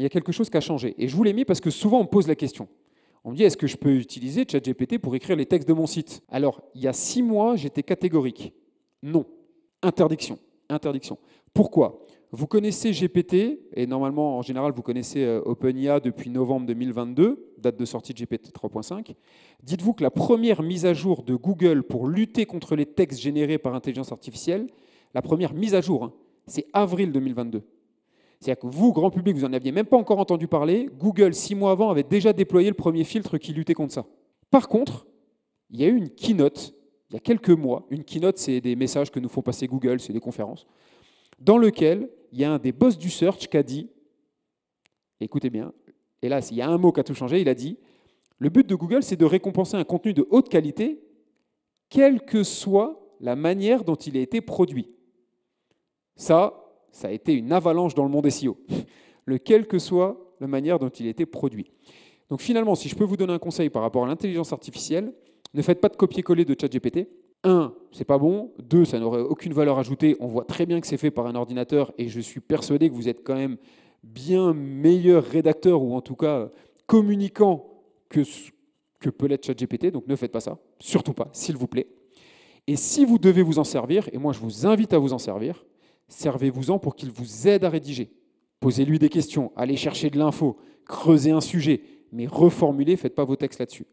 y a quelque chose qui a changé. Et je vous l'ai mis parce que souvent on me pose la question. On me dit, est-ce que je peux utiliser ChatGPT pour écrire les textes de mon site? Alors, il y a 6 mois, j'étais catégorique. Non. Interdiction. Interdiction. Pourquoi? Vous connaissez GPT, et normalement, en général, vous connaissez OpenIA depuis novembre 2022, date de sortie de GPT 3.5. Dites-vous que la première mise à jour de Google pour lutter contre les textes générés par intelligence artificielle, la première mise à jour, c'est avril 2022. C'est-à-dire que vous, grand public, vous n'en aviez même pas encore entendu parler. Google, 6 mois avant, avait déjà déployé le premier filtre qui luttait contre ça. Par contre, il y a eu une keynote, il y a quelques mois. Une keynote, c'est des messages que nous font passer Google, c'est des conférences, dans lequel il y a un des boss du search qui a dit, écoutez bien, et là, il y a un mot qui a tout changé, il a dit, le but de Google, c'est de récompenser un contenu de haute qualité, quelle que soit la manière dont il a été produit. Ça a été une avalanche dans le monde SEO, quelle que soit la manière dont il a été produit. Donc finalement, si je peux vous donner un conseil par rapport à l'intelligence artificielle, ne faites pas de copier-coller de ChatGPT. 1, c'est pas bon. 2, ça n'aurait aucune valeur ajoutée. On voit très bien que c'est fait par un ordinateur et je suis persuadé que vous êtes quand même bien meilleur rédacteur ou en tout cas communicant que peut l'être ChatGPT. Donc ne faites pas ça, surtout pas, s'il vous plaît. Et si vous devez vous en servir, et moi je vous invite à vous en servir, servez-vous-en pour qu'il vous aide à rédiger. Posez-lui des questions, allez chercher de l'info, creusez un sujet, mais reformulez, faites pas vos textes là-dessus.